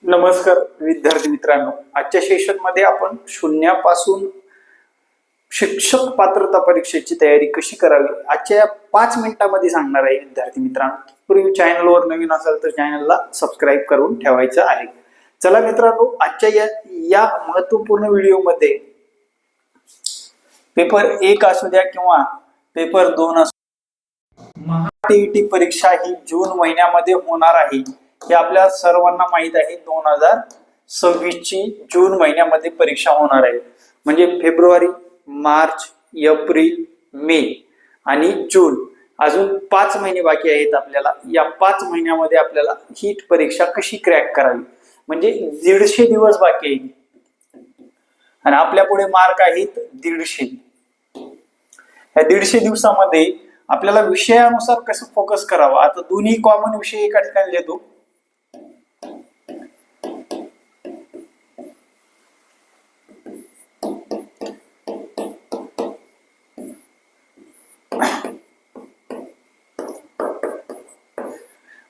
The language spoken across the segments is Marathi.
नमस्कार विद्यार्थी मित्रांनो, आजच्या सेशन मध्ये आपण शून्यापासून शिक्षक पात्रता परीक्षेची तयारी कशी करावी आजच्या 5 मिनिटांमध्ये सांगणार आहे विद्यार्थी मित्रांनो. पूर्वी चॅनलवर नवीन असाल तर चॅनलला सबस्क्राईब करून ठेवायचं आहे. चला मित्रांनो, आजच्या या महत्त्वपूर्ण व्हिडिओमध्ये पेपर 1 असू द्या किंवा पेपर 2 असू, टीईटी परीक्षा ही जून महिन्यामध्ये होणार आहे हे आपल्या सर्वांना माहित आहे. 2026 ची जून महिन्यामध्ये परीक्षा होणार आहे. म्हणजे फेब्रुवारी, मार्च, एप्रिल, मे आणि जून अजून 5 महिने बाकी आहेत आपल्याला. या 5 महिन्यामध्ये आपल्याला ही परीक्षा कशी क्रॅक करावी, म्हणजे 150 दिवस बाकी आहेत आणि आपल्या पुढे मार्क आहेत 150. या 150 दिवसामध्ये आपल्याला विषयानुसार कसं फोकस करावं. आता दोन्ही कॉमन विषय एका ठिकाणी लिहितो.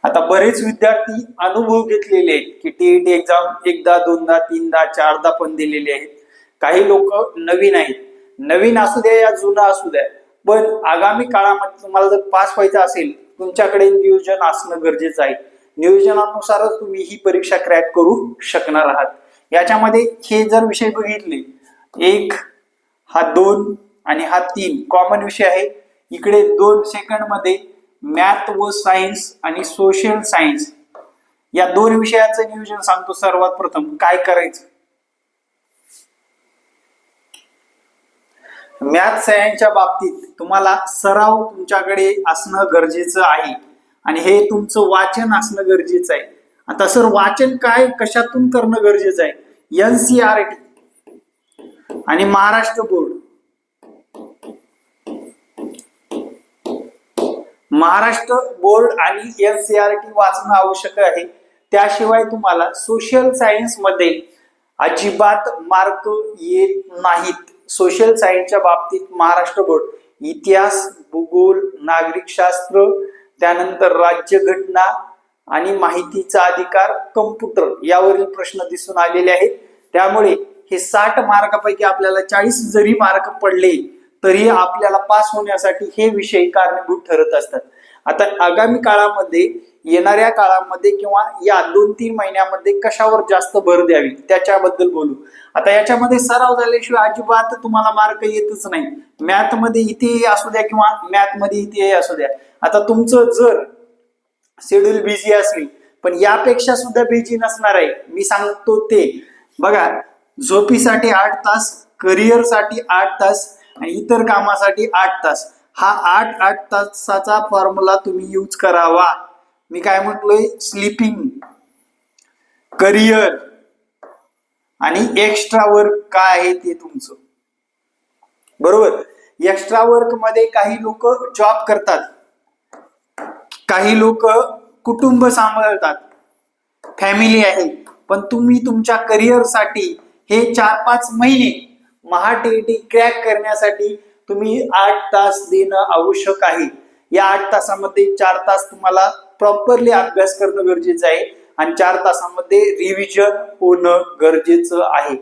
आता बरेच विद्यार्थी अनुभव घेतलेले आहेत की टीईटी एक्झाम एकदा, दोनदा, तीनदा, चारदा पण दिलेले आहेत. काही लोक नवीन आहेत. नवीन असू द्या या जुना असू द्या, पण आगामी काळामध्ये तुम्हाला जर पास व्हायचं असेल तुमच्याकडे नियोजन असणं गरजेचं आहे. नियोजनानुसारच तुम्ही ही परीक्षा क्रॅक करू शकणार आहात. याच्यामध्ये हे जर विषय बघितले, 1 हा 2 आणि हा 3 कॉमन विषय आहे. इकडे 2 सेकंड मध्ये मॅथ व सायन्स आणि सोशल सायन्स या 2 विषयाचं नियोजन सांगतो. सर्वात प्रथम काय करायचं. मॅथ सायन्सच्या बाबतीत तुम्हाला सराव तुमच्याकडे असणं गरजेचं आहे आणि हे तुमचं वाचन असणं गरजेचं आहे. आता सर वाचन काय कशातून करणं गरजेचं आहे. NCERT आणि महाराष्ट्र बोर्ड, महाराष्ट्र बोर्ड आणि NCERT वाचणं आवश्यक आहे. त्याशिवाय तुम्हाला सोशल सायन्स मध्ये अजिबात मार्क येत नाहीत. सोशल सायन्सच्या बाबतीत महाराष्ट्र बोर्ड इतिहास, भूगोल, नागरिक शास्त्र, त्यानंतर राज्यघटना आणि माहितीचा अधिकार, कम्प्युटर यावरील प्रश्न दिसून आलेले आहेत. त्यामुळे हे 60 मार्कापैकी आपल्याला 40 जरी मार्क पडले तरी आपल्याला पास होण्यासाठी हे विषय कारणीभूत ठरत असतात. आता आगामी काळामध्ये, येणाऱ्या काळामध्ये किंवा या 2-3 महिन्यामध्ये कशावर जास्त भर द्यावी त्याच्याबद्दल बोलू. आता याच्यामध्ये सराव झाल्याशिवाय अजिबात तुम्हाला मार्क येतच नाही. मॅथ मध्ये इथे असू द्या किंवा मॅथ मध्ये इथे असू द्या. आता तुमचं जर शेड्यूल बिझी असली, पण यापेक्षा सुद्धा बिझी नसणार आहे, मी सांगतो ते बघा. झोपीसाठी 8 तास, करिअरसाठी 8 तास आणि इतर कामासाठी 8 तास. हा 8 तासाचा फॉर्म्युला तुम्ही यूज करावा. मी काय म्हटलोय, स्लीपिंग, करिअर आणि एक्स्ट्रा वर्क काय आहे ते तुमचं. बरोबर. एक्स्ट्रा वर्क मध्ये काही लोक जॉब करतात, काही लोक कुटुंब सांभाळतात, फॅमिली आहे. पण तुम्ही तुमच्या करिअरसाठी हे 4-5 महिने महाटीईटी क्रॅक करण्यासाठी तुम्ही 8 तास देणं आवश्यक आहे. या 8 तासामध्ये 4 तास तुम्हाला प्रॉपरली अभ्यास करणं गरजेचं आहे आणि 4 तासामध्ये रिव्हिजन होणं गरजेचं आहे.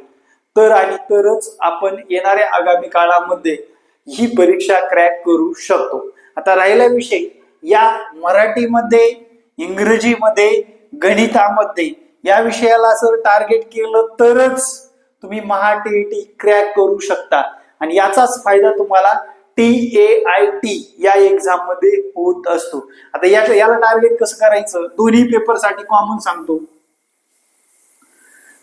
तर आणि तरच आपण येणाऱ्या आगामी काळामध्ये ही परीक्षा क्रॅक करू शकतो. आता राहिला विषय या मराठीमध्ये, इंग्रजीमध्ये, गणितामध्ये या विषयाला जर टार्गेट केलं तरच तुम्ही महाटीईटी क्रॅक करू शकता आणि याचाच फायदा तुम्हाला TAIT या एक्झाम मध्ये होत असतो. आता याला टार्गेट कसं करायचं, दोन्ही पेपरसाठी कॉमन सांगतो.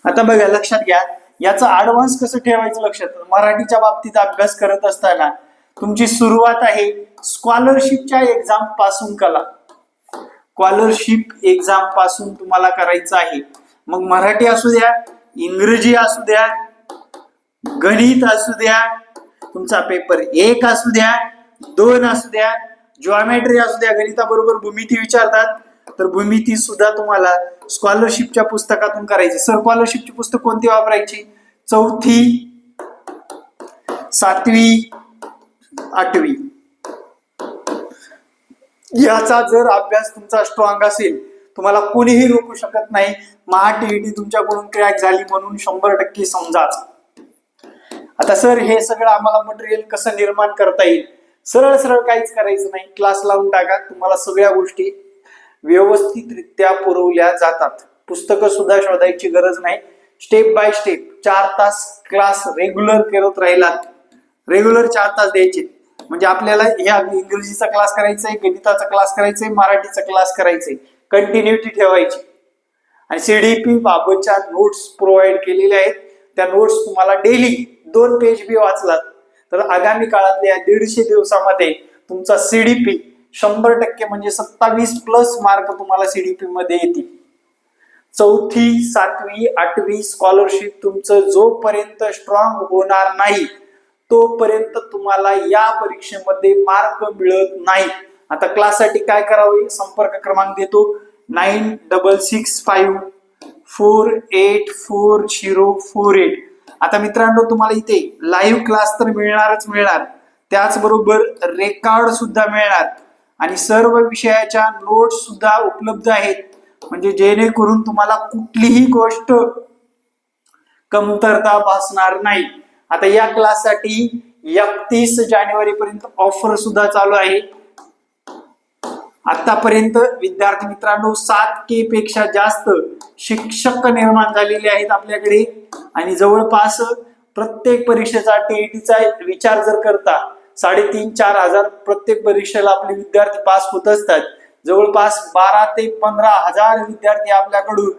आता बघा, लक्षात घ्या, याचा ऍडव्हान्स कसं ठेवायचं लक्षात. मराठीच्या बाबतीत अभ्यास करत असताना तुमची सुरुवात आहे स्कॉलरशिपच्या एक्झाम पासून. स्कॉलरशिप एक्झाम पासून तुम्हाला करायचं आहे. मग मराठी असू द्या, इंग्रजी असू द्या, गणित असू द्या, तुमचा पेपर 1 असू द्या, 2 असू द्या, जॉमेट्री असू द्या. गणिताबरोबर भूमिती विचारतात तर भूमिती सुद्धा तुम्हाला स्कॉलरशिपच्या पुस्तकातून करायची. सर स्कॉलरशिपची पुस्तक कोणती वापरायची. 4थी, 7वी, 8वी याचा जर अभ्यास तुमचा स्ट्रॉंग असेल तुम्हाला कोणीही रोखू शकत नाही. महा टीईटी तुमच्याकडून क्रॅक झाली म्हणून 100% समजाच. आता सर हे सगळं आम्हाला मटेरियल कसं निर्माण करता येईल? सरळ सरळ काहीच करायचं नाही, क्लास लावून टाका. तुम्हाला सगळ्या गोष्टी व्यवस्थितरित्या पुरवल्या जातात. पुस्तकं सुद्धा शोधायची गरज नाही. स्टेप बाय स्टेप 4 तास क्लास रेग्युलर करत राहिलात, रेग्युलर 4 तास द्यायचे. म्हणजे आपल्याला ह्या इंग्रजीचा क्लास करायचा आहे, गणिताचा क्लास करायचा आहे, मराठीचा क्लास करायचा आहे, कंटिन्युटी ठेवायची. आणि सीडीपी बाबतच्या नोट्स प्रोव्हाइड केलेल्या आहेत. त्या नोट्स तुम्हाला डेली 2 पेज बी वाचलात तर आगामी काळातल्या 150 दिवसामध्ये तुमचा सीडीपी 100% म्हणजे 27+ मार्क तुम्हाला सीडीपी मध्ये येतील. 4थी, 7वी, 8वी स्कॉलरशिप तुमचं जोपर्यंत स्ट्रॉंग होणार नाही तोपर्यंत तुम्हाला या परीक्षेमध्ये मार्क मिळत नाही. आता क्लाससाठी काय करावे? संपर्क क्रमांक देतो 9665484048. आता मित्रांनो तुम्हाला इथे लाईव्ह क्लास तर मिळणारच मिळणार, त्याचबरोबर रेकॉर्ड सुद्धा मिळणार आणि सर्व विषयाच्या नोट्स सुद्धा उपलब्ध आहेत. म्हणजे जेणेकरून तुम्हाला कुठलीही गोष्ट कमतरता भासणार नाही. आता या क्लाससाठी 31 जानेवारी पर्यंत ऑफर सुद्धा चालू आहे. आतापर्यंत विद्यार्थी मित्रांनो 7K पेक्षा जास्त शिक्षक निर्माण झालेले आहेत आपल्याकडे आणि जवळपास प्रत्येक परीक्षेचा टीईटीचा विचार जर करता 3,500-4,000 हजार प्रत्येक परीक्षेला आपले विद्यार्थी पास होत असतात. जवळपास 12,000 ते 15,000 विद्यार्थी आपल्याकडून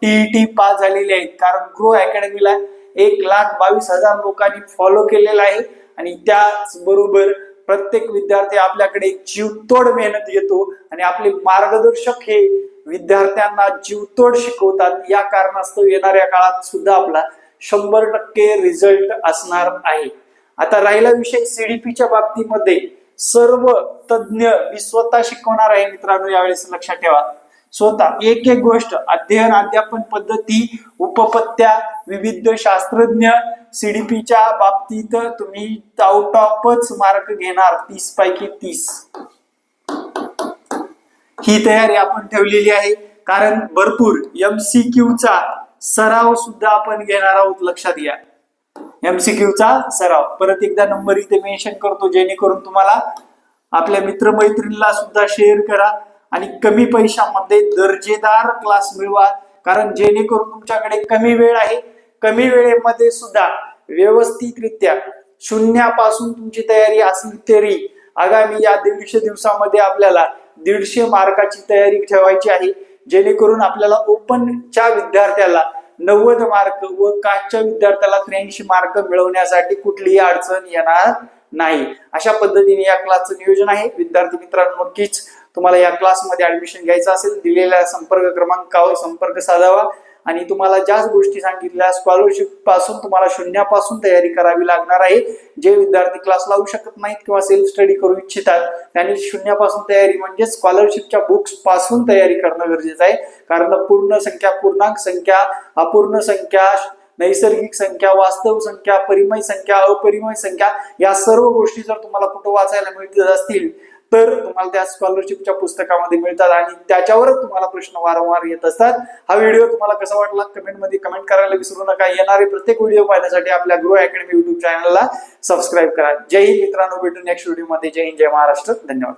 टीईटी पास झालेले आहेत. कारण ग्रो अकॅडमीला 1,22,000 लोकांनी फॉलो केलेला आहे आणि त्याचबरोबर प्रत्येक विद्यार्थी आपल्याकडे जीवतोड मेहनत घेतो आणि आपले मार्गदर्शक हे विद्यार्थ्यांना जीवतोड शिकवतात. या कारणास्तव येणाऱ्या काळात सुद्धा आपला 100% रिझल्ट असणार आहे. आता राहिला विषय सीडीपीच्या बाबतीमध्ये सर्व तज्ञ मी स्वतः शिकवणार आहे मित्रांनो. यावेळेस लक्षात ठेवा, स्वतः एक एक गोष्ट, अध्ययन अध्यापन पद्धती, उपपत्त्या, विविध शास्त्रज्ञ. सीडीपीच्या बाबतीत तुम्ही आउट ऑफच मार्क घेणार 30 पैकी 30. ही तयारी आपण ठेवलेली आहे कारण भरपूर MCQचा सराव सुद्धा आपण घेणार आहोत. लक्षात घ्या, MCQचा सराव. परत एकदा नंबर इथे मेन्शन करतो जेणेकरून तुम्हाला आपल्या मित्रमैत्रिणीला सुद्धा शेअर करा आणि कमी पैशामध्ये दर्जेदार क्लास मिळवा. कारण जेणेकरून तुमच्याकडे कमी वेळ आहे, कमी वेळेमध्ये सुद्धा व्यवस्थितरित्या शून्यापासून तुमची तयारी असली तरी आगामी या 150 दिवसामध्ये आपल्याला 150 मार्काची तयारी ठेवायची आहे. जेणेकरून आपल्याला ओपनच्या विद्यार्थ्याला 90 मार्क व कास्टच्या विद्यार्थ्याला 83 मार्क मिळवण्यासाठी कुठलीही अडचण येणार नाही. अशा पद्धतीने या क्लासचं नियोजन आहे. विद्यार्थी मित्रांनो, नक्कीच तुम्हाला या क्लासमध्ये ऍडमिशन घ्यायचं असेल दिलेल्या संपर्क क्रमांकावर संपर्क साधावा आणि तुम्हाला ज्याच गोष्टी सांगितल्या स्कॉलरशिप पासून तुम्हाला शून्यापासून तयारी करावी लागणार आहे. जे विद्यार्थी क्लास लावू शकत नाहीत किंवा सेल्फ स्टडी करू इच्छितात त्यांनी शून्यापासून तयारी म्हणजे स्कॉलरशिपच्या बुक्स पासून तयारी करणं गरजेचं आहे. कारण पूर्ण संख्या, पूर्णांक संख्या, अपूर्ण संख्या, नैसर्गिक संख्या, वास्तव संख्या, परिमेय संख्या, अपरिमेय संख्या या सर्व गोष्टी जर तुम्हाला कुठं वाचायला मिळत असतील तर तुम्हाला त्या स्कॉलरशिपच्या पुस्तकामध्ये मिळतात आणि त्याच्यावरच तुम्हाला प्रश्न वारंवार येत असतात. हा व्हिडिओ तुम्हाला कसा वाटला कमेंटमध्ये कमेंट करायला विसरू नका. येणारे प्रत्येक व्हिडिओ पाहण्यासाठी आपल्या ग्रो अकॅडमी YouTube चॅनलला सबस्क्राईब करा. जय हिंद मित्रांनो, भेटू नेक्स्ट व्हिडिओमध्ये. जय हिंद, जय महाराष्ट्र. धन्यवाद.